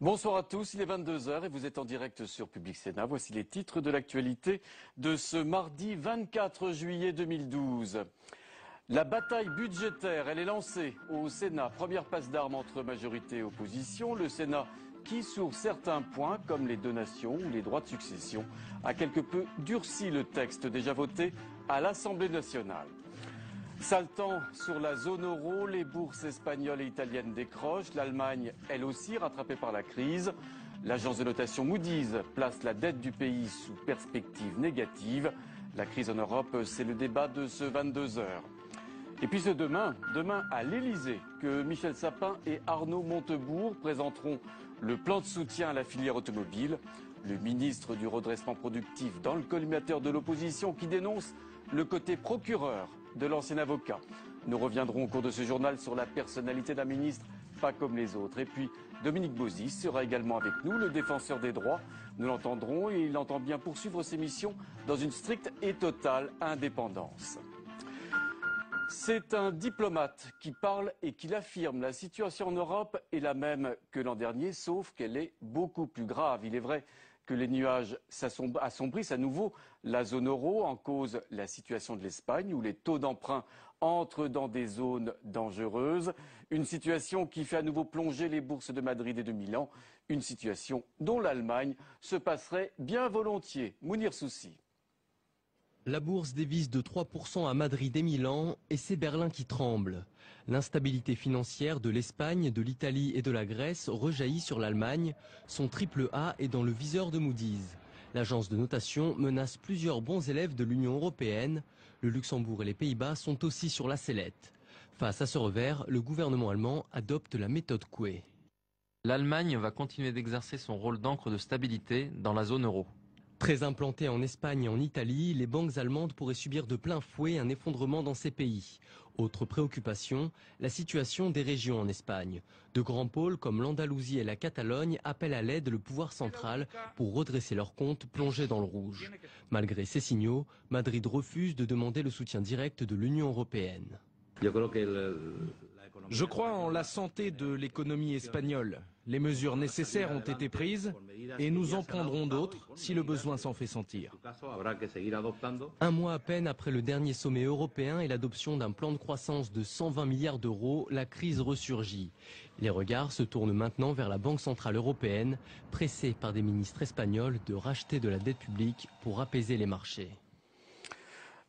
Bonsoir à tous, il est 22 h et vous êtes en direct sur Public Sénat. Voici les titres de l'actualité de ce mardi 24 juillet 2012. La bataille budgétaire, elle est lancée au Sénat. Première passe d'armes entre majorité et opposition. Le Sénat qui, sur certains points, comme les donations ou les droits de succession, a quelque peu durci le texte déjà voté à l'Assemblée nationale. Sale temps sur la zone euro, les bourses espagnoles et italiennes décrochent. L'Allemagne, elle aussi, rattrapée par la crise. L'agence de notation Moody's place la dette du pays sous perspective négative. La crise en Europe, c'est le débat de ce 22 h. Et puis c'est demain à l'Elysée, que Michel Sapin et Arnaud Montebourg présenteront le plan de soutien à la filière automobile. Le ministre du redressement productif dans le collimateur de l'opposition qui dénonce le côté procureur de l'ancien avocat. Nous reviendrons au cours de ce journal sur la personnalité d'un ministre pas comme les autres. Et puis Dominique Bauzis sera également avec nous, le défenseur des droits. Nous l'entendrons et il entend bien poursuivre ses missions dans une stricte et totale indépendance. C'est un diplomate qui parle et qui l'affirme. La situation en Europe est la même que l'an dernier, sauf qu'elle est beaucoup plus grave. Il est vrai que les nuages assombrissent à nouveau la zone euro, en cause la situation de l'Espagne, où les taux d'emprunt entrent dans des zones dangereuses. Une situation qui fait à nouveau plonger les bourses de Madrid et de Milan. Une situation dont l'Allemagne se passerait bien volontiers. Mounir Soussi. La bourse dévisse de 3% à Madrid et Milan et c'est Berlin qui tremble. L'instabilité financière de l'Espagne, de l'Italie et de la Grèce rejaillit sur l'Allemagne. Son triple A est dans le viseur de Moody's. L'agence de notation menace plusieurs bons élèves de l'Union européenne. Le Luxembourg et les Pays-Bas sont aussi sur la sellette. Face à ce revers, le gouvernement allemand adopte la méthode Coué. L'Allemagne va continuer d'exercer son rôle d'encre de stabilité dans la zone euro. Très implantées en Espagne et en Italie, les banques allemandes pourraient subir de plein fouet un effondrement dans ces pays. Autre préoccupation, la situation des régions en Espagne. De grands pôles comme l'Andalousie et la Catalogne appellent à l'aide le pouvoir central pour redresser leurs comptes plongés dans le rouge. Malgré ces signaux, Madrid refuse de demander le soutien direct de l'Union européenne. Je crois en la santé de l'économie espagnole. Les mesures nécessaires ont été prises et nous en prendrons d'autres si le besoin s'en fait sentir. Un mois à peine après le dernier sommet européen et l'adoption d'un plan de croissance de 120 milliards d'euros, la crise ressurgit. Les regards se tournent maintenant vers la Banque centrale européenne, pressée par des ministres espagnols de racheter de la dette publique pour apaiser les marchés.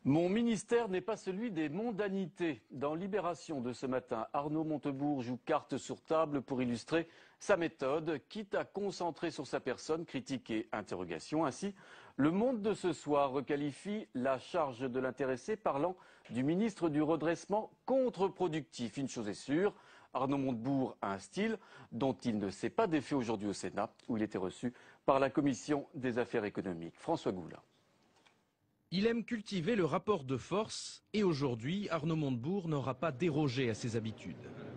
Mon ministère n'est pas celui des mondanités. Dans Libération de ce matin, Arnaud Montebourg joue carte sur table pour illustrer sa méthode, quitte à concentrer sur sa personne, critique et interrogation. Ainsi, Le Monde de ce soir requalifie la charge de l'intéressé parlant du ministre du redressement contre-productif. Une chose est sûre, Arnaud Montebourg a un style dont il ne s'est pas défait aujourd'hui au Sénat, où il était reçu par la Commission des affaires économiques. François Goulin. Il aime cultiver le rapport de force et aujourd'hui, Arnaud Montebourg n'aura pas dérogé à ses habitudes.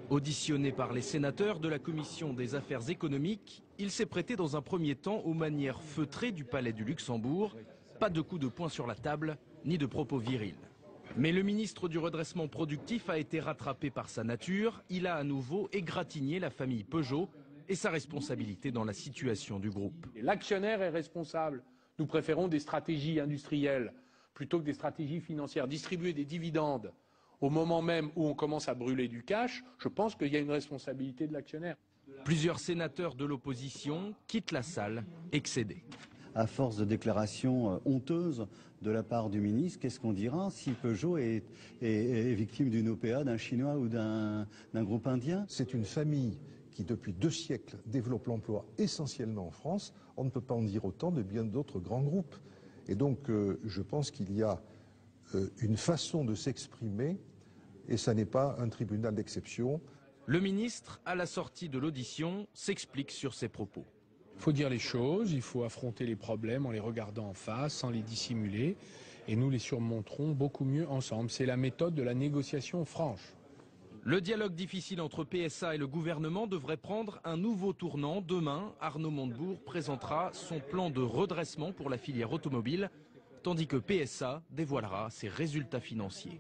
Auditionné par les sénateurs de la Commission des affaires économiques, il s'est prêté dans un premier temps aux manières feutrées du palais du Luxembourg. Pas de coups de poing sur la table, ni de propos virils. Mais le ministre du redressement productif a été rattrapé par sa nature. Il a à nouveau égratigné la famille Peugeot et sa responsabilité dans la situation du groupe. L'actionnaire est responsable. Nous préférons des stratégies industrielles plutôt que des stratégies financières. Distribuer des dividendes au moment même où on commence à brûler du cash, je pense qu'il y a une responsabilité de l'actionnaire. Plusieurs sénateurs de l'opposition quittent la salle, excédés. À force de déclarations honteuses de la part du ministre, qu'est-ce qu'on dira si Peugeot est victime d'une OPA d'un Chinois ou d'un groupe indien? C'est une famille qui, depuis 2 siècles, développe l'emploi essentiellement en France. On ne peut pas en dire autant de bien d'autres grands groupes. Et donc, je pense qu'il y a une façon de s'exprimer, et ça n'est pas un tribunal d'exception. Le ministre, à la sortie de l'audition, s'explique sur ses propos. Il faut dire les choses, il faut affronter les problèmes en les regardant en face, sans les dissimuler, et nous les surmonterons beaucoup mieux ensemble. C'est la méthode de la négociation franche. Le dialogue difficile entre PSA et le gouvernement devrait prendre un nouveau tournant. Demain, Arnaud Montebourg présentera son plan de redressement pour la filière automobile, tandis que PSA dévoilera ses résultats financiers.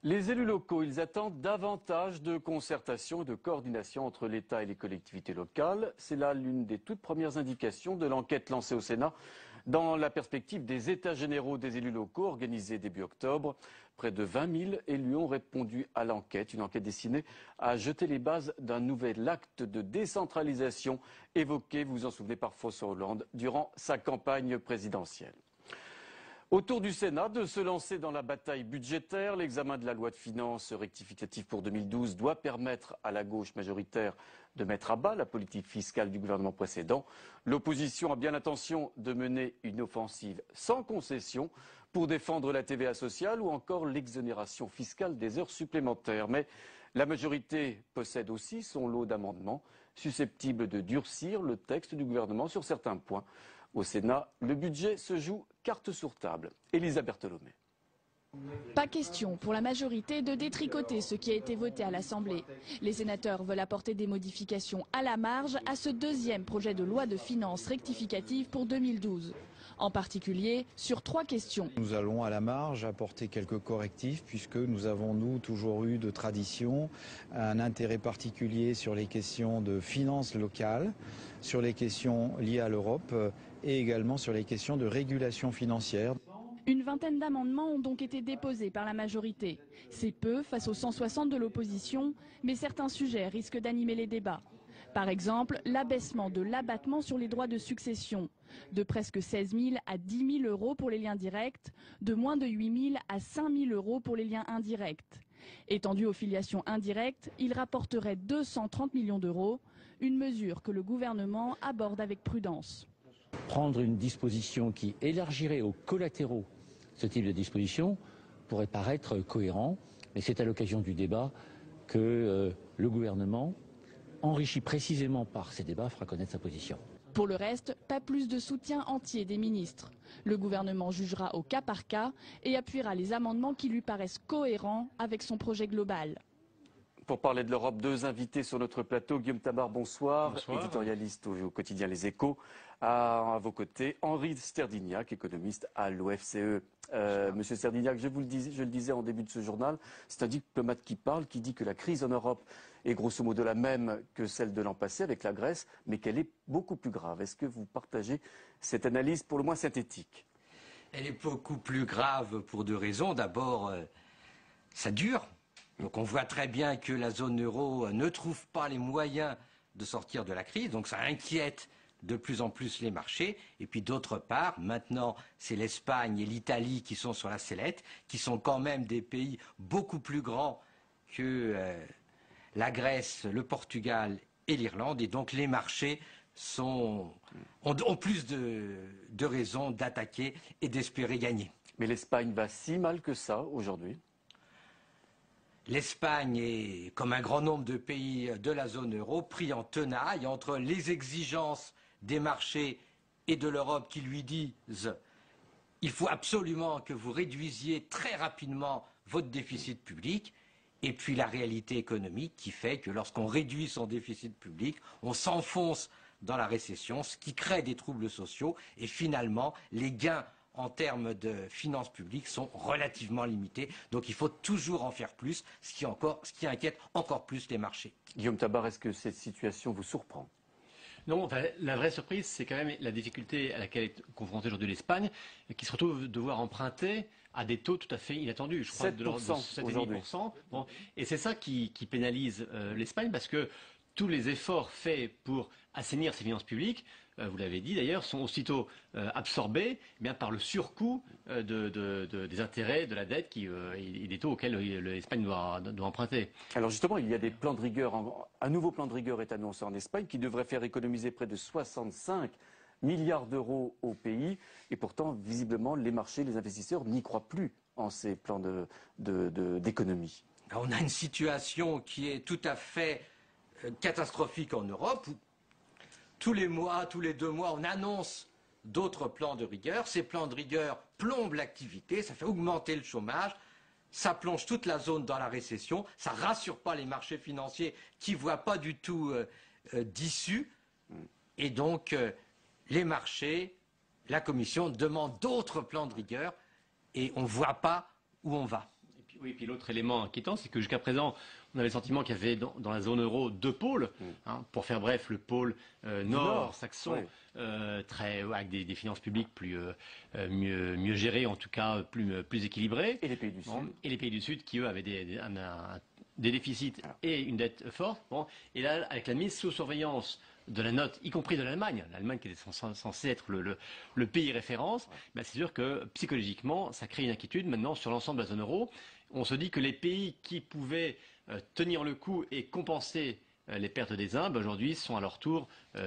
Les élus locaux, ils attendent davantage de concertation et de coordination entre l'État et les collectivités locales. C'est là l'une des toutes premières indications de l'enquête lancée au Sénat dans la perspective des États généraux des élus locaux organisés début octobre. Près de 20 000 élus ont répondu à l'enquête, une enquête destinée à jeter les bases d'un nouvel acte de décentralisation évoqué, vous vous en souvenez, par François Hollande durant sa campagne présidentielle. Autour du Sénat de se lancer dans la bataille budgétaire, l'examen de la loi de finances rectificative pour 2012 doit permettre à la gauche majoritaire de mettre à bas la politique fiscale du gouvernement précédent. L'opposition a bien l'intention de mener une offensive sans concession pour défendre la TVA sociale ou encore l'exonération fiscale des heures supplémentaires. Mais la majorité possède aussi son lot d'amendements susceptibles de durcir le texte du gouvernement sur certains points. Au Sénat, le budget se joue carte sur table. Élisa Bertholomé. Pas question pour la majorité de détricoter ce qui a été voté à l'Assemblée. Les sénateurs veulent apporter des modifications à la marge à ce deuxième projet de loi de finances rectificative pour 2012. En particulier sur 3 questions. Nous allons à la marge apporter quelques correctifs puisque nous avons, nous, toujours eu de tradition un intérêt particulier sur les questions de finances locales, sur les questions liées à l'Europe et également sur les questions de régulation financière. Une vingtaine d'amendements ont donc été déposés par la majorité. C'est peu face aux 160 de l'opposition, mais certains sujets risquent d'animer les débats. Par exemple, l'abaissement de l'abattement sur les droits de succession, de presque 16 000 à 10 000 euros pour les liens directs, de moins de 8 000 à 5 000 euros pour les liens indirects. Étendu aux filiations indirectes, il rapporterait 230 millions d'euros, une mesure que le gouvernement aborde avec prudence. Prendre une disposition qui élargirait aux collatéraux ce type de disposition pourrait paraître cohérent, mais c'est à l'occasion du débat que le gouvernement, enrichi précisément par ces débats, fera connaître sa position. Pour le reste, pas plus de soutien entier des ministres. Le gouvernement jugera au cas par cas et appuiera les amendements qui lui paraissent cohérents avec son projet global. Pour parler de l'Europe, 2 invités sur notre plateau. Guillaume Tabar, bonsoir. Bonsoir. Éditorialiste au quotidien Les Échos. À vos côtés, Henri Sterdignac, économiste à l'OFCE. Monsieur Sterdignac, je le disais en début de ce journal, c'est un diplomate qui parle, qui dit que la crise en Europe est grosso modo la même que celle de l'an passé avec la Grèce, mais qu'elle est beaucoup plus grave. Est-ce que vous partagez cette analyse pour le moins synthétique? Elle est beaucoup plus grave pour 2 raisons. D'abord, ça dure. Donc on voit très bien que la zone euro ne trouve pas les moyens de sortir de la crise. Donc ça inquiète de plus en plus les marchés. Et puis d'autre part, maintenant, c'est l'Espagne et l'Italie qui sont sur la sellette, qui sont quand même des pays beaucoup plus grands que la Grèce, le Portugal et l'Irlande. Et donc les marchés ont plus de raisons d'attaquer et d'espérer gagner. Mais l'Espagne va si mal que ça aujourd'hui? L'Espagne est, comme un grand nombre de pays de la zone euro, pris en tenaille entre les exigences des marchés et de l'Europe qui lui disent « il faut absolument que vous réduisiez très rapidement votre déficit public » et puis la réalité économique qui fait que lorsqu'on réduit son déficit public, on s'enfonce dans la récession, ce qui crée des troubles sociaux et finalement les gains en termes de finances publiques sont relativement limités. Donc il faut toujours en faire plus, ce qui inquiète encore plus les marchés. Guillaume Tabar, est-ce que cette situation vous surprend? Non, enfin, la vraie surprise, c'est quand même la difficulté à laquelle est confrontée aujourd'hui l'Espagne, qui se retrouve devoir emprunter à des taux tout à fait inattendus. Je crois de l'ordre de 7,5%. Bon, et c'est ça qui pénalise l'Espagne, parce que tous les efforts faits pour assainir ses finances publiques, vous l'avez dit d'ailleurs, sont aussitôt absorbés bien par le surcoût des intérêts de la dette et des taux auxquels l'Espagne doit emprunter. Alors justement, il y a des plans de rigueur, un nouveau plan de rigueur est annoncé en Espagne qui devrait faire économiser près de 65 milliards d'euros au pays. Et pourtant, visiblement, les marchés, les investisseurs n'y croient plus en ces plans d'économie. On a une situation qui est tout à fait catastrophique en Europe. Tous les mois, tous les 2 mois, on annonce d'autres plans de rigueur. Ces plans de rigueur plombent l'activité, ça fait augmenter le chômage, ça plonge toute la zone dans la récession, ça ne rassure pas les marchés financiers qui ne voient pas du tout d'issue. Et donc, les marchés, la Commission demande d'autres plans de rigueur et on ne voit pas où on va. Oui, puis l'autre élément inquiétant, c'est que jusqu'à présent, on avait le sentiment qu'il y avait dans la zone euro deux pôles. Pour faire bref, le pôle nord, saxon, avec des finances publiques mieux gérées, en tout cas plus équilibrées. Et les pays du Sud. Et les pays du Sud qui, eux, avaient des déficits et une dette forte. Et là, avec la mise sous surveillance de la note, y compris de l'Allemagne qui était censée être le pays référence, c'est sûr que psychologiquement, ça crée une inquiétude maintenant sur l'ensemble de la zone euro. On se dit que les pays qui pouvaient tenir le coup et compenser les pertes des uns, aujourd'hui, sont à leur tour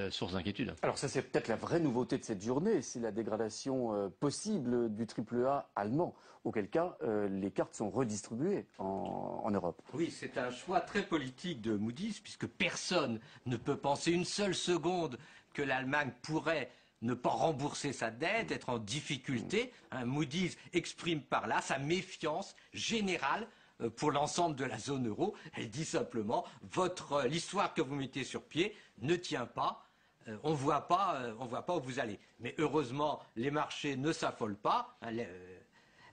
source d'inquiétude. Alors ça, c'est peut-être la vraie nouveauté de cette journée, c'est la dégradation possible du AAA allemand. Auquel cas, les cartes sont redistribuées en Europe. Oui, c'est un choix très politique de Moody's, puisque personne ne peut penser une seule seconde que l'Allemagne pourrait ne pas rembourser sa dette, être en difficulté. Moody's exprime par là sa méfiance générale pour l'ensemble de la zone euro. Elle dit simplement, l'histoire que vous mettez sur pied ne tient pas. On ne voit pas où vous allez. Mais heureusement, les marchés ne s'affolent pas.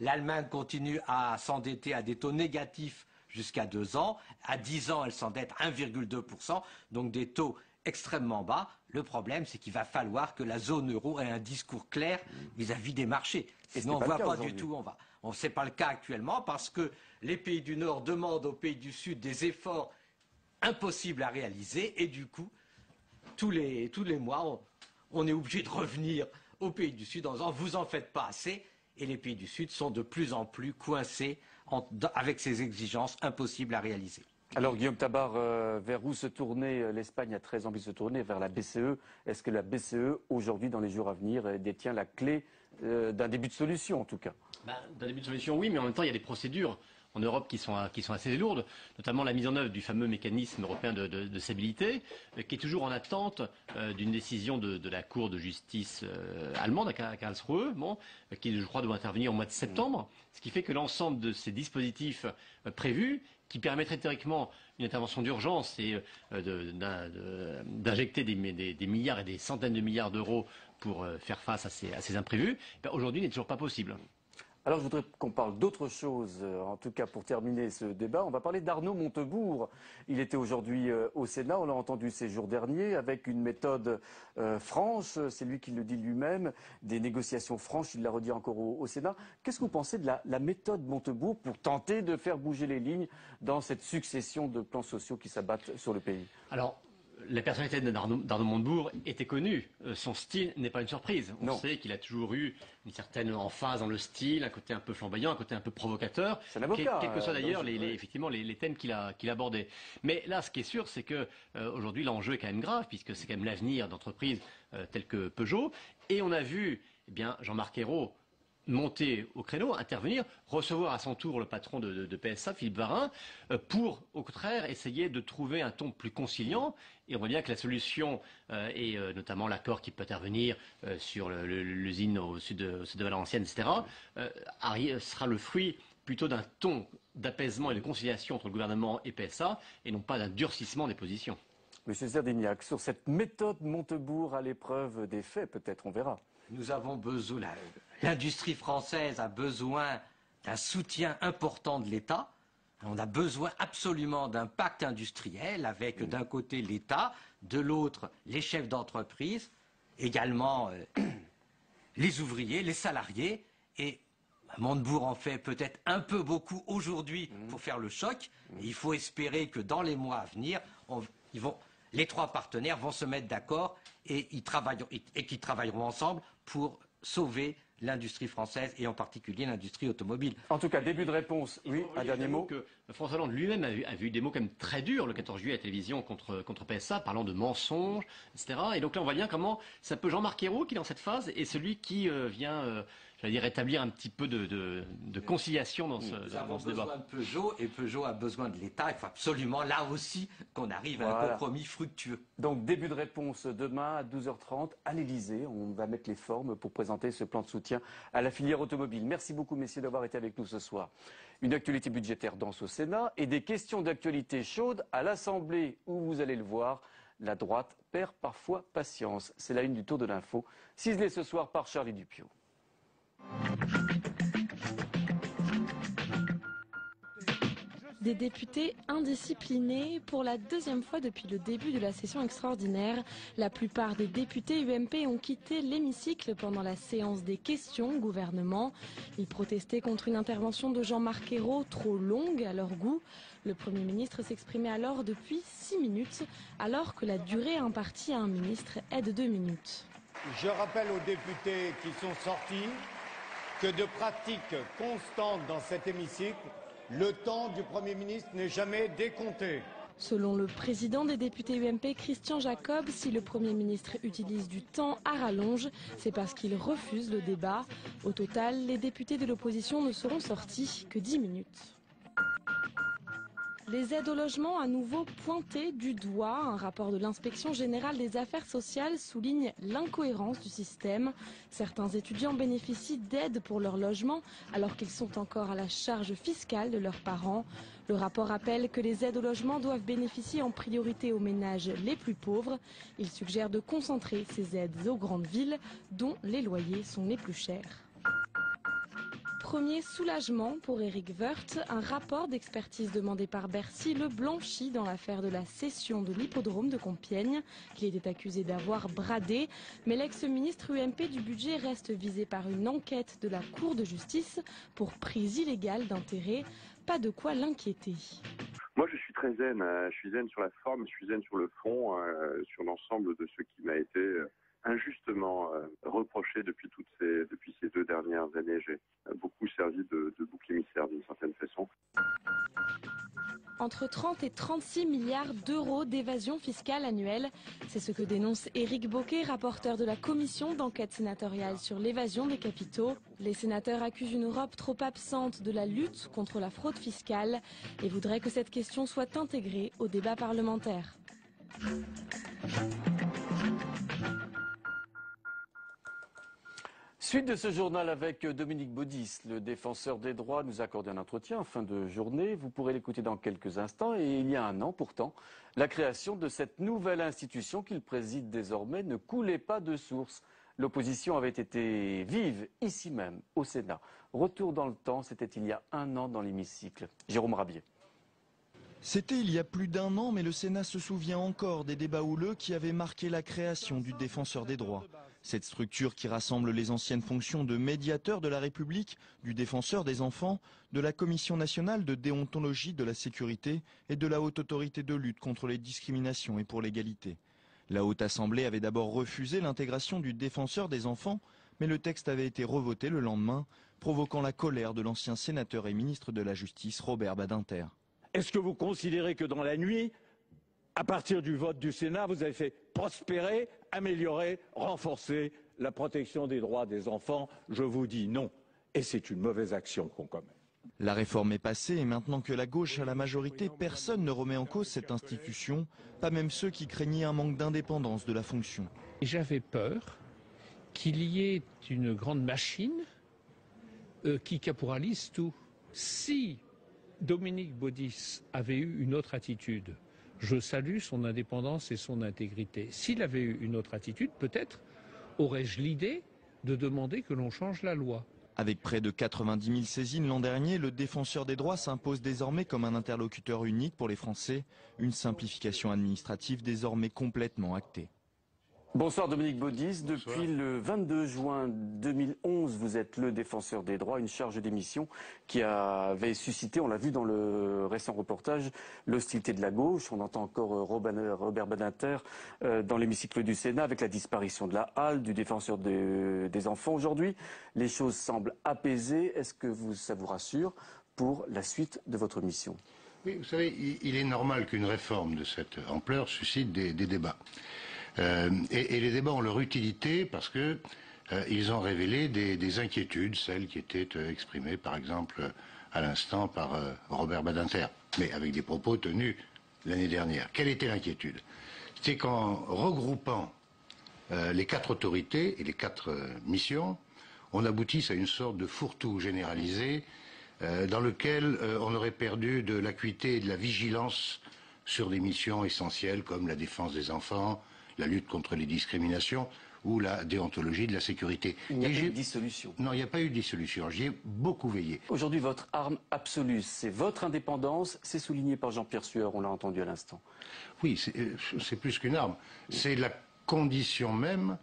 L'Allemagne continue à s'endetter à des taux négatifs jusqu'à 2 ans. À 10 ans, elle s'endette 1,2%, donc des taux extrêmement bas. Le problème, c'est qu'il va falloir que la zone euro ait un discours clair vis-à-vis des marchés. Sinon, on ne voit pas du tout. Ce n'est pas le cas actuellement parce que les pays du Nord demandent aux pays du Sud des efforts impossibles à réaliser et du coup, tous les mois, on est obligé de revenir aux pays du Sud en disant vous en faites pas assez. Et les pays du Sud sont de plus en plus coincés avec ces exigences impossibles à réaliser. Alors Guillaume Tabar, vers où se tourner? L'Espagne a très envie de se tourner vers la BCE. Est-ce que la BCE, aujourd'hui, dans les jours à venir, détient la clé d'un début de solution, en tout cas? D'un début de solution, oui, mais en même temps, il y a des procédures en Europe qui sont assez lourdes, notamment la mise en œuvre du fameux mécanisme européen de stabilité, qui est toujours en attente d'une décision de la Cour de justice allemande à Karlsruhe, qui, je crois, doit intervenir au mois de septembre, ce qui fait que l'ensemble de ces dispositifs prévus, qui permettraient théoriquement une intervention d'urgence et d'injecter des milliards et des centaines de milliards d'euros pour faire face à ces imprévus, aujourd'hui n'est toujours pas possible. Alors je voudrais qu'on parle d'autre chose, en tout cas pour terminer ce débat. On va parler d'Arnaud Montebourg. Il était aujourd'hui au Sénat, on l'a entendu ces jours derniers, avec une méthode franche, c'est lui qui le dit lui-même, des négociations franches, il l'a redit encore au Sénat. Qu'est-ce que vous pensez de la méthode Montebourg pour tenter de faire bouger les lignes dans cette succession de plans sociaux qui s'abattent sur le pays? Alors, la personnalité d'Arnaud Montebourg était connue. Son style n'est pas une surprise. On sait qu'il a toujours eu une certaine emphase dans le style, un côté un peu flamboyant, un côté un peu provocateur. C'est un avocat. Quels que soient d'ailleurs effectivement les thèmes qu'il abordait. Mais là, ce qui est sûr, c'est que aujourd'hui, l'enjeu est quand même grave, puisque c'est quand même l'avenir d'entreprises telles que Peugeot. Et on a vu Jean-Marc Ayrault monter au créneau, intervenir, recevoir à son tour le patron de PSA, Philippe Varin, pour, au contraire, essayer de trouver un ton plus conciliant. Et on voit bien que la solution, et notamment l'accord qui peut intervenir sur l'usine au sud de Valenciennes, etc., sera le fruit plutôt d'un ton d'apaisement et de conciliation entre le gouvernement et PSA, et non pas d'un durcissement des positions. Monsieur Zerdignac, sur cette méthode Montebourg à l'épreuve des faits, peut-être, on verra. Nous avons besoin, l'industrie française a besoin d'un soutien important de l'État. On a besoin absolument d'un pacte industriel avec d'un côté l'État, de l'autre les chefs d'entreprise, également les ouvriers, les salariés. Et Montebourg en fait peut-être un peu beaucoup aujourd'hui pour faire le choc. Et il faut espérer que dans les mois à venir, les trois partenaires vont se mettre d'accord et qu'ils travailleront ensemble pour sauver l'industrie française et en particulier l'industrie automobile. En tout cas, début de réponse. Oui, un dernier mot. Que François Hollande lui-même a vu des mots quand même très durs le 14 juillet à la télévision contre PSA, parlant de mensonges, etc. Et donc là, on voit bien comment ça peut Jean-Marc Ayrault, qui est dans cette phase, est celui qui vient établir un petit peu de conciliation dans ce débat. Nous avons besoin de Peugeot et Peugeot a besoin de l'État. Il faut absolument là aussi qu'on arrive à un compromis fructueux. Donc début de réponse demain à 12h30 à l'Élysée. On va mettre les formes pour présenter ce plan de soutien à la filière automobile. Merci beaucoup messieurs d'avoir été avec nous ce soir. Une actualité budgétaire dense au Sénat et des questions d'actualité chaudes à l'Assemblée où vous allez le voir, la droite perd parfois patience. C'est la une du Tour de l'info, ciselée ce soir par Charlie Dupieux. Des députés indisciplinés pour la deuxième fois depuis le début de la session extraordinaire. La plupart des députés UMP ont quitté l'hémicycle pendant la séance des questions au gouvernement. Ils protestaient contre une intervention de Jean-Marc Ayrault trop longue à leur goût. Le Premier ministre s'exprimait alors depuis 6 minutes, alors que la durée impartie à un ministre est de 2 minutes. Je rappelle aux députés qui sont sortis que de pratique constante dans cet hémicycle, le temps du Premier ministre n'est jamais décompté. Selon le président des députés UMP, Christian Jacob, si le Premier ministre utilise du temps à rallonge, c'est parce qu'il refuse le débat. Au total, les députés de l'opposition ne seront sortis que 10 minutes. Les aides au logement à nouveau pointées du doigt. Un rapport de l'inspection générale des affaires sociales souligne l'incohérence du système. Certains étudiants bénéficient d'aides pour leur logement alors qu'ils sont encore à la charge fiscale de leurs parents. Le rapport rappelle que les aides au logement doivent bénéficier en priorité aux ménages les plus pauvres. Il suggère de concentrer ces aides aux grandes villes dont les loyers sont les plus chers. Premier soulagement pour Éric Woerth, un rapport d'expertise demandé par Bercy le blanchit dans l'affaire de la cession de l'hippodrome de Compiègne, qu'il était accusé d'avoir bradé. Mais l'ex-ministre UMP du budget reste visé par une enquête de la Cour de justice pour prise illégale d'intérêt. Pas de quoi l'inquiéter. Moi, je suis très zen. Je suis zen sur la forme, je suis zen sur le fond, sur l'ensemble de ce qui m'a été injustement reproché depuis ces 2 dernières années. J'ai beaucoup servi de bouc émissaire d'une certaine façon. Entre 30 et 36 milliards d'euros d'évasion fiscale annuelle. C'est ce que dénonce Éric Bocquet, rapporteur de la commission d'enquête sénatoriale sur l'évasion des capitaux. Les sénateurs accusent une Europe trop absente de la lutte contre la fraude fiscale et voudraient que cette question soit intégrée au débat parlementaire. Suite de ce journal avec Dominique Baudis, le défenseur des droits, nous accorde un entretien en fin de journée. Vous pourrez l'écouter dans quelques instants. Et il y a un an pourtant, la création de cette nouvelle institution qu'il préside désormais ne coulait pas de source. L'opposition avait été vive ici même, au Sénat. Retour dans le temps, c'était il y a un an dans l'hémicycle. Jérôme Rabier. C'était il y a plus d'un an, mais le Sénat se souvient encore des débats houleux qui avaient marqué la création du Défenseur des droits. Cette structure qui rassemble les anciennes fonctions de médiateur de la République, du Défenseur des enfants, de la Commission nationale de déontologie de la sécurité et de la Haute Autorité de lutte contre les discriminations et pour l'égalité. La Haute Assemblée avait d'abord refusé l'intégration du Défenseur des enfants, mais le texte avait été revoté le lendemain, provoquant la colère de l'ancien sénateur et ministre de la Justice, Robert Badinter. Est-ce que vous considérez que dans la nuit, à partir du vote du Sénat, vous avez fait prospérer, améliorer, renforcer la protection des droits des enfants? Je vous dis non. Et c'est une mauvaise action qu'on commet. La réforme est passée et maintenant que la gauche a la majorité, personne ne remet en cause cette institution, pas même ceux qui craignaient un manque d'indépendance de la fonction. J'avais peur qu'il y ait une grande machine qui caporalise tout. Si Dominique Baudis avait eu une autre attitude, je salue son indépendance et son intégrité. S'il avait eu une autre attitude, peut-être aurais-je l'idée de demander que l'on change la loi. Avec près de 90 000 saisines l'an dernier, le Défenseur des droits s'impose désormais comme un interlocuteur unique pour les Français, une simplification administrative désormais complètement actée. Bonsoir Dominique Baudis. Depuis le 22 juin 2011, vous êtes le défenseur des droits, une charge d'émission qui avait suscité, on l'a vu dans le récent reportage, l'hostilité de la gauche. On entend encore Robert Badinter dans l'hémicycle du Sénat avec la disparition de la halle, du défenseur des enfants. Aujourd'hui, les choses semblent apaisées. Est-ce que ça vous rassure pour la suite de votre mission? Oui, vous savez, il est normal qu'une réforme de cette ampleur suscite des débats. Et les débats ont leur utilité parce que ils ont révélé des inquiétudes, celles qui étaient exprimées par exemple à l'instant par Robert Badinter, mais avec des propos tenus l'année dernière. Quelle était l'inquiétude? C'était qu'en regroupant les 4 autorités et les 4 missions, on aboutisse à une sorte de fourre-tout généralisé dans lequel on aurait perdu de l'acuité et de la vigilance sur des missions essentielles comme la défense des enfants, la lutte contre les discriminations, ou la déontologie de la sécurité. Il n'y a pas eu de dissolution. Non, il n'y a pas eu de dissolution. J'y ai beaucoup veillé. Aujourd'hui, votre arme absolue, c'est votre indépendance. C'est souligné par Jean-Pierre Sueur, on l'a entendu à l'instant. Oui, c'est plus qu'une arme. C'est la condition même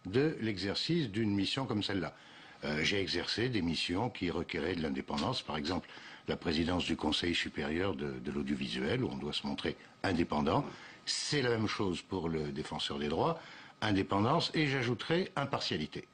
de l'exercice d'une mission comme celle-là. J'ai exercé des missions qui requéraient de l'indépendance, par exemple la présidence du Conseil supérieur de l'audiovisuel, où on doit se montrer indépendant. C'est la même chose pour le défenseur des droits, indépendance, et j'ajouterai impartialité.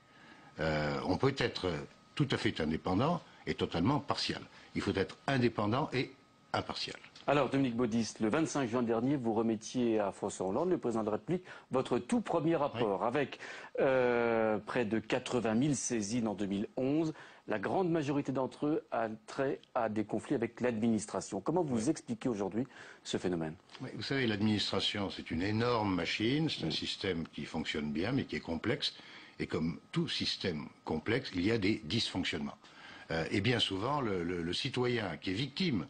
On peut être tout à fait indépendant et totalement partial. Il faut être indépendant et impartial. Alors, Dominique Baudis, le 25 juin dernier, vous remettiez à François Hollande, le président de la République, votre tout premier rapport, avec près de 80 000 saisines en 2011. La grande majorité d'entre eux a trait à des conflits avec l'administration. Comment vous expliquez aujourd'hui ce phénomène? Vous savez, l'administration, c'est une énorme machine, c'est un système qui fonctionne bien, mais qui est complexe. Et comme tout système complexe, il y a des dysfonctionnements. Et bien souvent, le citoyen qui est victime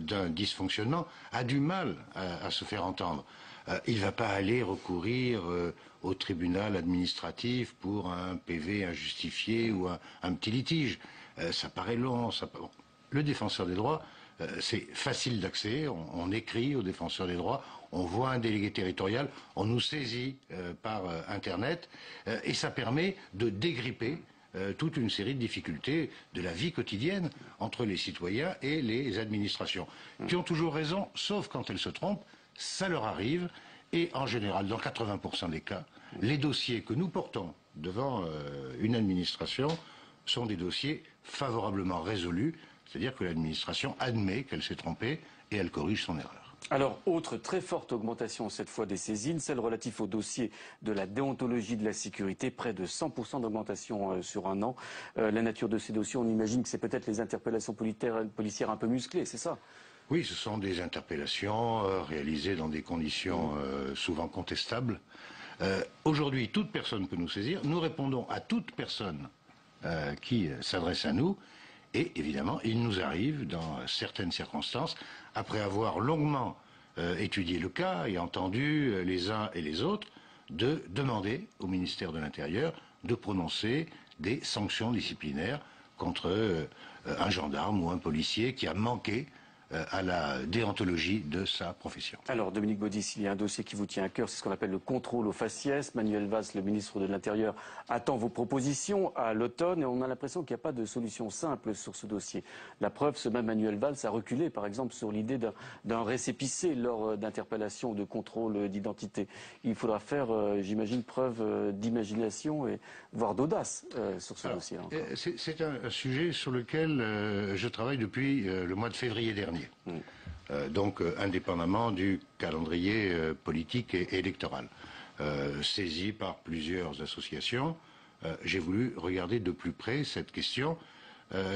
d'un dysfonctionnement a du mal à se faire entendre. Il ne va pas aller recourir au tribunal administratif pour un PV injustifié ou un petit litige. Ça paraît long. Le défenseur des droits, c'est facile d'accès. On écrit au défenseur des droits, on voit un délégué territorial, on nous saisit par Internet et ça permet de dégripper toute une série de difficultés de la vie quotidienne entre les citoyens et les administrations, qui ont toujours raison, sauf quand elles se trompent, ça leur arrive, et en général, dans 80% des cas, les dossiers que nous portons devant une administration sont des dossiers favorablement résolus, c'est-à-dire que l'administration admet qu'elle s'est trompée et elle corrige son erreur. Alors, autre très forte augmentation cette fois des saisines, celle relative au dossier de la déontologie de la sécurité, près de 100% d'augmentation sur un an. La nature de ces dossiers, on imagine que c'est peut-être les interpellations policières un peu musclées, c'est ça? Oui, ce sont des interpellations réalisées dans des conditions souvent contestables. Aujourd'hui, toute personne peut nous saisir. Nous répondons à toute personne qui s'adresse à nous. Et évidemment, il nous arrive, dans certaines circonstances, après avoir longuement étudié le cas et entendu les uns et les autres, de demander au ministère de l'Intérieur de prononcer des sanctions disciplinaires contre un gendarme ou un policier qui a manqué à la déontologie de sa profession. Alors, Dominique Baudis, il y a un dossier qui vous tient à cœur, c'est ce qu'on appelle le contrôle au faciès. Manuel Valls, le ministre de l'Intérieur, attend vos propositions à l'automne et on a l'impression qu'il n'y a pas de solution simple sur ce dossier. La preuve, ce même Manuel Valls a reculé, par exemple, sur l'idée d'un récépissé lors d'interpellations ou de contrôle d'identité. Il faudra faire, j'imagine, preuve d'imagination et voire d'audace sur ce dossier. C'est un sujet sur lequel je travaille depuis le mois de février dernier. Donc indépendamment du calendrier politique et électoral. Saisi par plusieurs associations, j'ai voulu regarder de plus près cette question.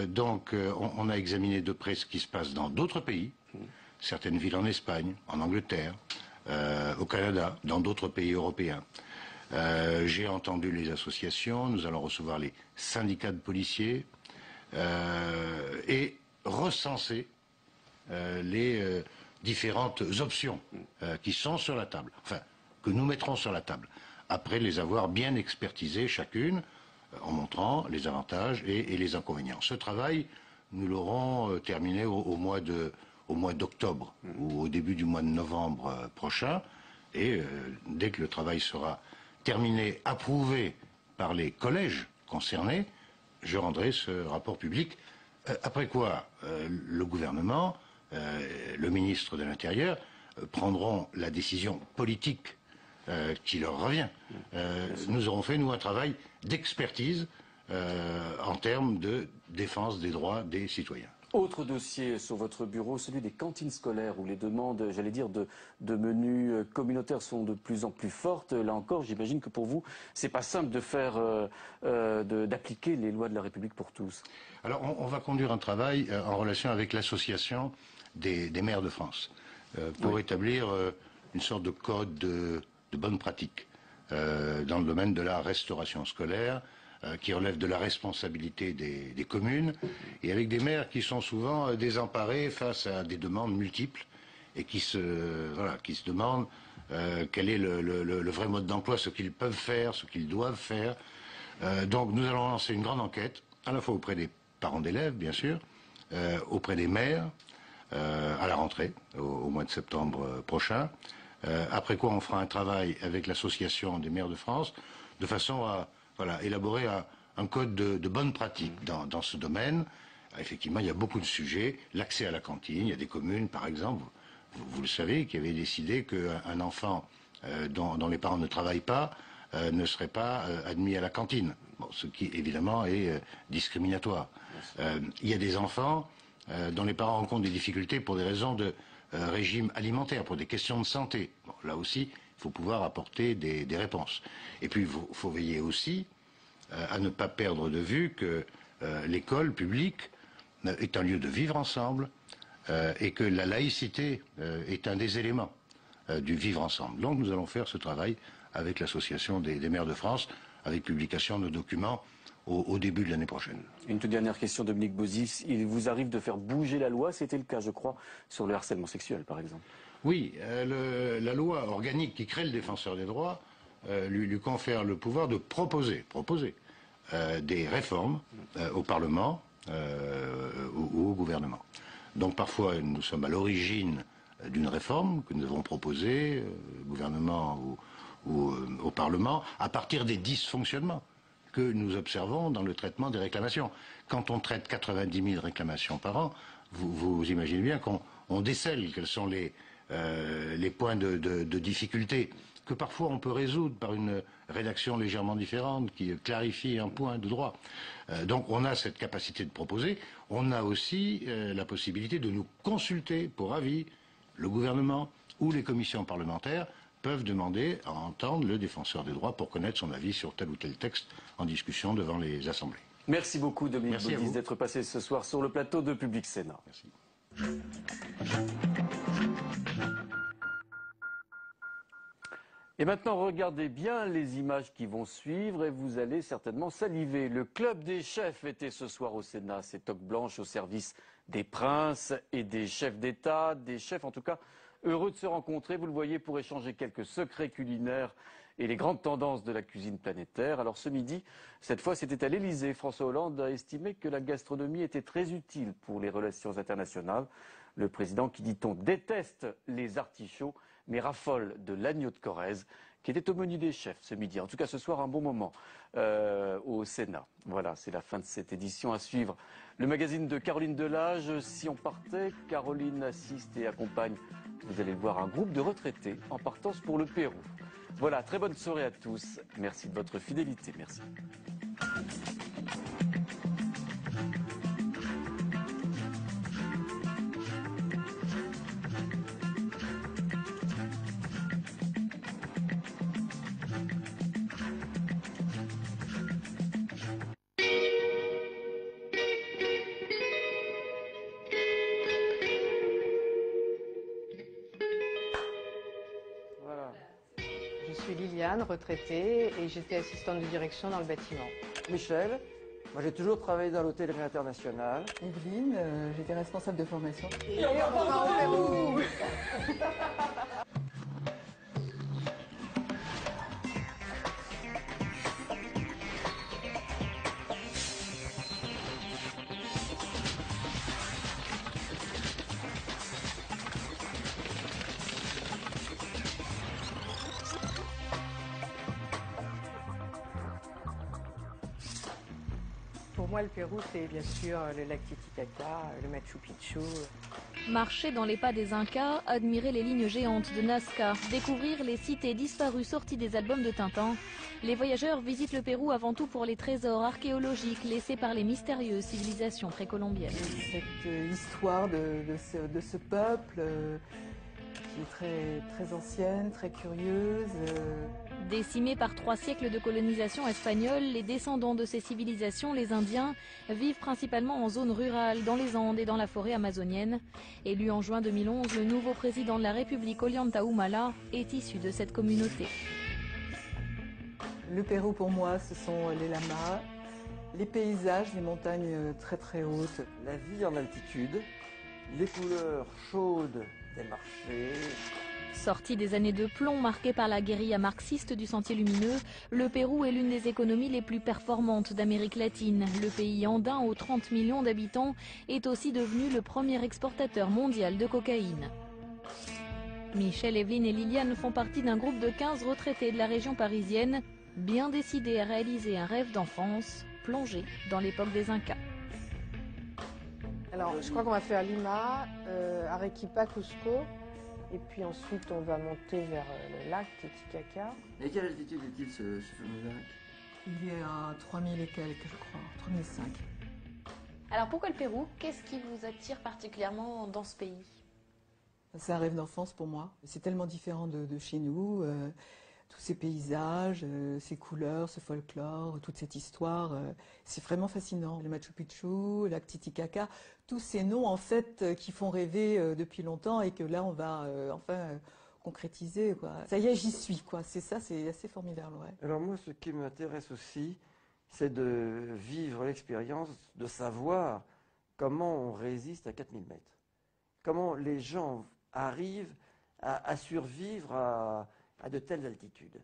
Donc on a examiné de près ce qui se passe dans d'autres pays, certaines villes en Espagne, en Angleterre, au Canada, dans d'autres pays européens. J'ai entendu les associations, nous allons recevoir les syndicats de policiers et recenser les différentes options qui sont sur la table, enfin, que nous mettrons sur la table, après les avoir bien expertisées chacune, en montrant les avantages et les inconvénients. Ce travail, nous l'aurons terminé au mois d'octobre ou au début du mois de novembre prochain, et dès que le travail sera terminé, approuvé par les collèges concernés, je rendrai ce rapport public, après quoi le gouvernement, le ministre de l'Intérieur prendront la décision politique qui leur revient. Nous aurons fait, nous, un travail d'expertise en termes de défense des droits des citoyens. Autre dossier sur votre bureau, celui des cantines scolaires, où les demandes, j'allais dire, de menus communautaires sont de plus en plus fortes. Là encore, j'imagine que pour vous, c'est pas simple de faire, d'appliquer les lois de la République pour tous. Alors, on va conduire un travail en relation avec l'association des maires de France pour établir une sorte de code de bonne pratique dans le domaine de la restauration scolaire, qui relève de la responsabilité des communes, et avec des maires qui sont souvent désemparés face à des demandes multiples et qui se demandent quel est le vrai mode d'emploi, ce qu'ils peuvent faire, ce qu'ils doivent faire. Donc nous allons lancer une grande enquête, à la fois auprès des parents d'élèves, bien sûr, auprès des maires, à la rentrée, au mois de septembre prochain. Après quoi, on fera un travail avec l'Association des maires de France, de façon à élaborer un code de bonne pratique dans ce domaine. Effectivement, il y a beaucoup de sujets. L'accès à la cantine, il y a des communes, par exemple, vous le savez, qui avaient décidé qu'un enfant dont les parents ne travaillent pas ne serait pas admis à la cantine. Bon, ce qui, évidemment, est discriminatoire. Il y a des enfants dont les parents rencontrent des difficultés pour des raisons de régime alimentaire, pour des questions de santé. Bon, là aussi, il faut pouvoir apporter des réponses. Et puis, il faut veiller aussi à ne pas perdre de vue que l'école publique est un lieu de vivre ensemble et que la laïcité est un des éléments du vivre ensemble. Donc nous allons faire ce travail avec l'Association des maires de France, avec publication de nos documents au début de l'année prochaine. Une toute dernière question, Dominique Bauzis. Il vous arrive de faire bouger la loi, c'était le cas, je crois, sur le harcèlement sexuel, par exemple. Oui, la loi organique qui crée le défenseur des droits lui confère le pouvoir de proposer des réformes au Parlement ou au gouvernement. Donc parfois nous sommes à l'origine d'une réforme que nous avons proposée au gouvernement ou au Parlement à partir des dysfonctionnements que nous observons dans le traitement des réclamations. Quand on traite 90 000 réclamations par an, vous imaginez bien qu'on décèle quels sont les points de difficulté que parfois on peut résoudre par une rédaction légèrement différente qui clarifie un point de droit. Donc on a cette capacité de proposer. On a aussi la possibilité de nous consulter pour avis. Le gouvernement ou les commissions parlementaires peuvent demander à entendre le défenseur des droits pour connaître son avis sur tel ou tel texte en discussion devant les assemblées. Merci beaucoup Dominique Bauzis d'être passé ce soir sur le plateau de Public Sénat. Merci. Et maintenant, regardez bien les images qui vont suivre et vous allez certainement saliver. Le club des chefs était ce soir au Sénat, ces toques blanches au service des princes et des chefs d'État, des chefs en tout cas heureux de se rencontrer, vous le voyez, pour échanger quelques secrets culinaires et les grandes tendances de la cuisine planétaire. Alors ce midi, cette fois c'était à l'Élysée. François Hollande a estimé que la gastronomie était très utile pour les relations internationales. Le président, qui dit-on, déteste les artichauts, mais raffole de l'agneau de Corrèze, qui était au menu des chefs ce midi. En tout cas, ce soir, un bon moment au Sénat. Voilà, c'est la fin de cette édition. À suivre le magazine de Caroline Delage. Si on partait, Caroline assiste et accompagne, vous allez le voir, un groupe de retraités en partance pour le Pérou. Voilà, très bonne soirée à tous. Merci de votre fidélité. Merci. Retraitée et j'étais assistante de direction dans le bâtiment. Michel, moi j'ai toujours travaillé dans l'hôtellerie internationale. Evelyne, j'étais responsable de formation. Et on part au Pérou. Pour moi, le Pérou, c'est bien sûr le lac Titicaca, le Machu Picchu. Marcher dans les pas des Incas, admirer les lignes géantes de Nazca, découvrir les cités disparues sorties des albums de Tintin. Les voyageurs visitent le Pérou avant tout pour les trésors archéologiques laissés par les mystérieuses civilisations précolombiennes. Cette histoire de ce peuple qui est très ancienne, très curieuse. Décimés par 3 siècles de colonisation espagnole, les descendants de ces civilisations, les Indiens, vivent principalement en zone rurale, dans les Andes et dans la forêt amazonienne. Élu en juin 2011, le nouveau président de la République, Ollanta Humala, est issu de cette communauté. Le Pérou, pour moi, ce sont les lamas, les paysages, les montagnes très hautes. La vie en altitude, les couleurs chaudes des marchés, Sorti des années de plomb marquées par la guérilla marxiste du Sentier lumineux, le Pérou est l'une des économies les plus performantes d'Amérique latine. Le pays andin aux 30 millions d'habitants est aussi devenu le premier exportateur mondial de cocaïne. Michel, Evelyne et Liliane font partie d'un groupe de 15 retraités de la région parisienne, bien décidés à réaliser un rêve d'enfance, plongé dans l'époque des Incas. Alors, je crois qu'on va faire Lima, Arequipa, Cusco. Et puis ensuite, on va monter vers le lac Titicaca. Et quelle altitude est-il ce fameux lac? Il est à 3000 et quelques, je crois, 3005. Alors pourquoi le Pérou? Qu'est-ce qui vous attire particulièrement dans ce pays? C'est un rêve d'enfance pour moi. C'est tellement différent de chez nous. Tous ces paysages, ces couleurs, ce folklore, toute cette histoire, c'est vraiment fascinant. Le Machu Picchu, le lac Titicaca, tous ces noms en fait qui font rêver depuis longtemps et que là on va enfin concrétiser, quoi. Ça y est, j'y suis, quoi. C'est ça, c'est assez formidable, ouais. Alors moi, ce qui m'intéresse aussi, c'est de vivre l'expérience, de savoir comment on résiste à 4000 mètres. Comment les gens arrivent à survivre à de telles altitudes.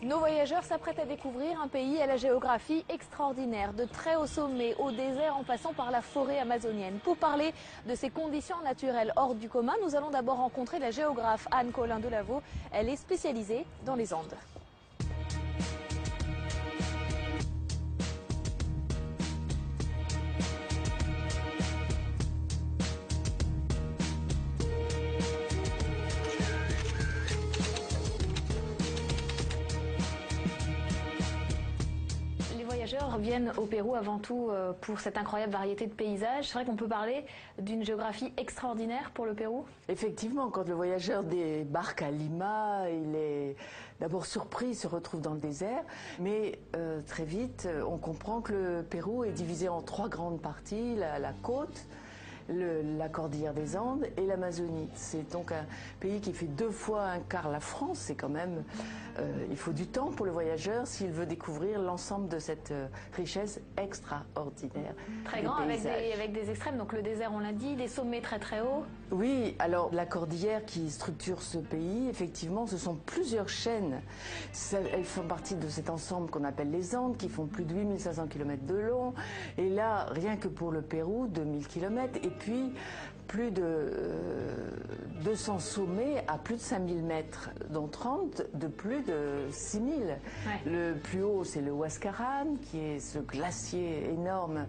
Nos voyageurs s'apprêtent à découvrir un pays à la géographie extraordinaire, de très hauts sommets au désert en passant par la forêt amazonienne. Pour parler de ces conditions naturelles hors du commun, nous allons d'abord rencontrer la géographe Anne Colin-Delavaux. Elle est spécialisée dans les Andes. Viennent au Pérou avant tout pour cette incroyable variété de paysages. C'est vrai qu'on peut parler d'une géographie extraordinaire pour le Pérou. Effectivement, quand le voyageur débarque à Lima, il est d'abord surpris, il se retrouve dans le désert, mais très vite on comprend que le Pérou est divisé en 3 grandes parties, la côte, la cordillère des Andes et l'Amazonie. C'est donc un pays qui fait 2 fois un quart la France. C'est quand même, il faut du temps pour le voyageur s'il veut découvrir l'ensemble de cette richesse extraordinaire. Très grand, avec des extrêmes, donc le désert on l'a dit, des sommets très très hauts. Oui, alors la cordillère qui structure ce pays, effectivement, ce sont plusieurs chaînes. Elles font partie de cet ensemble qu'on appelle les Andes, qui font plus de 8500 km de long. Et là, rien que pour le Pérou, 2000 km. Et puis, plus de 200 sommets à plus de 5000 mètres, dont 30 de plus de 6000. Ouais. Le plus haut, c'est le Huascarán, qui est ce glacier énorme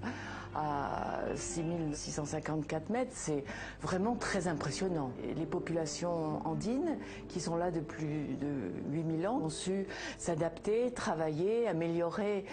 à 6654 mètres. C'est vraiment très impressionnant. Et les populations andines, qui sont là depuis de 8000 ans, ont su s'adapter, travailler, améliorer